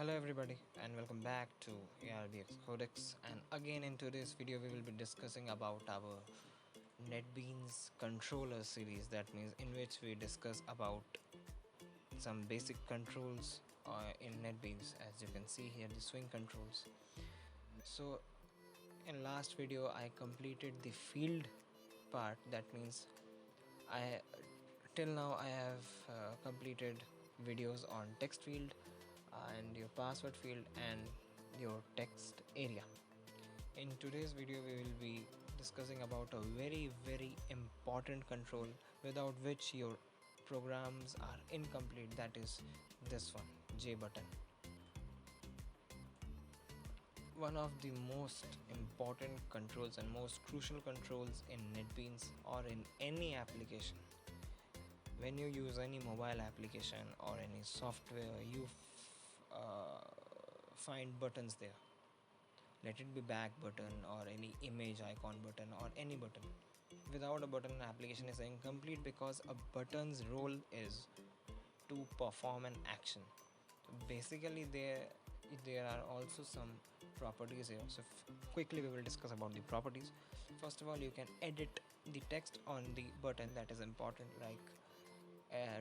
Hello everybody and welcome back to ARBX CodeX, and again in today's video we will be discussing about our NetBeans controller series. That means in which we discuss about some basic controls in NetBeans. As you can see here, the swing controls. So in last video I completed the field part. That means I till now I have completed videos on text field and your password field and your text area. In today's video we will be discussing about a very important control without which your programs are incomplete. That is this one, jButton. One of the most important controls and most crucial controls in NetBeans or in any application. When you use any mobile application or any software, you find buttons there. Let it be back button or any image icon button or any button. Without a button, an application is incomplete because a button's role is to perform an action. Basically there are also some properties here, so quickly we will discuss about the properties. First of all, you can edit the text on the button. That is important. Like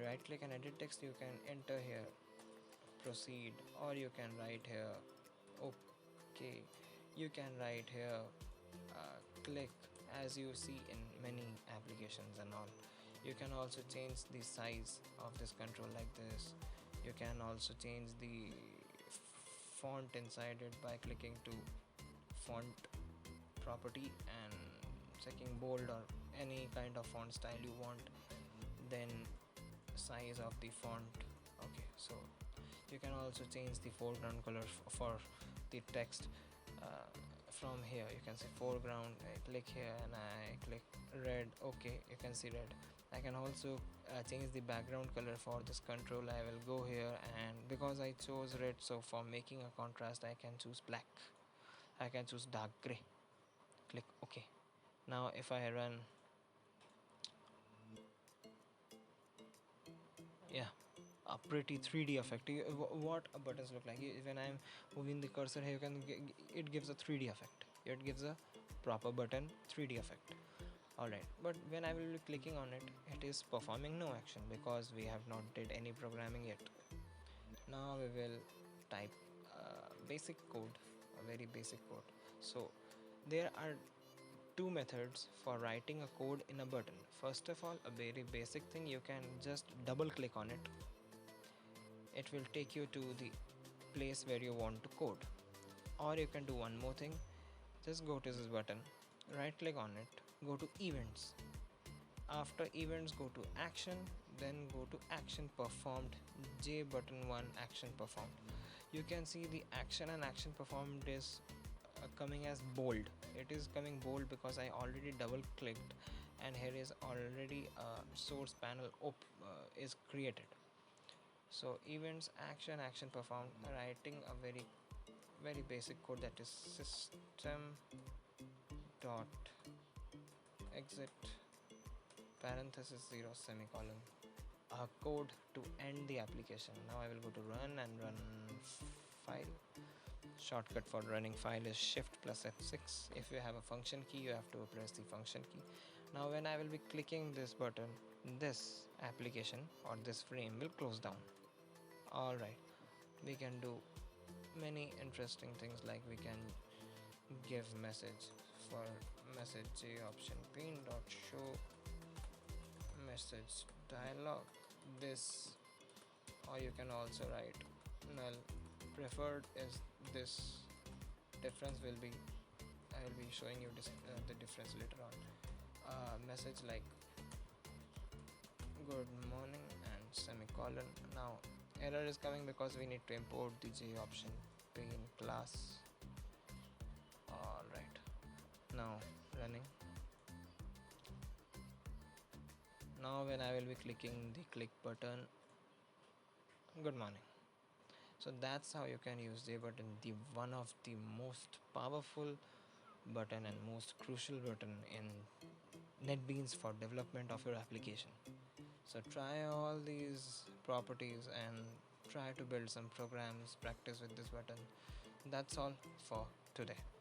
right click and edit text, you can enter here proceed, or you can write here okay, you can write here click, as you see in many applications and all. You can also change the size of this control like this. You can also change the font inside it by clicking to font property and checking bold or any kind of font style you want, then size of the font. Okay, so you can also change the foreground color for the text. From here you can see foreground. I click here and I click red. Okay, you can see red. I can also change the background color for this control. I will go here, and because I chose red, so for making a contrast I can choose black. I can choose dark gray. Click OK. Now if I run, yeah, a pretty 3D effect. What a buttons look like when I'm moving the cursor here, it gives a 3D effect. It gives a proper button 3D effect. Alright, but when I will be clicking on it, it is performing no action because we have not did any programming yet. Now we will type basic code, a very basic code. So there are two methods for writing a code in a button. First of all, a very basic thing, you can just double click on it. It will take you to the place where you want to code. Or you can do one more thing, just go to this button, right click on it, go to events. After events, go to action, then go to action performed, jButton 1 action performed. You can see the action and action performed is coming as bold. It is coming bold because I already double clicked, and here is already a source panel is created. So events, action performed, writing a very basic code, that is system dot exit parenthesis 0 semicolon, a code to end the application. Now I will go to run and run file. Shortcut for running file is shift plus F6. If you have a function key, you have to press the function key. Now when I will be clicking this button, this application or this frame will close down. Alright, we can do many interesting things, like we can give message. For message, j option pin dot show message dialog, this, or you can also write null. Preferred is this. Difference will be, I will be showing you the difference later on. Message like good morning and semicolon. Now error is coming because we need to import the j option pane class. Alright, now running. Now when I will be clicking the click button, good morning. So that's how you can use jButton, the one of the most powerful button and most crucial button in NetBeans for development of your application. So try all these properties and try to build some programs, practice with this button. That's all for today.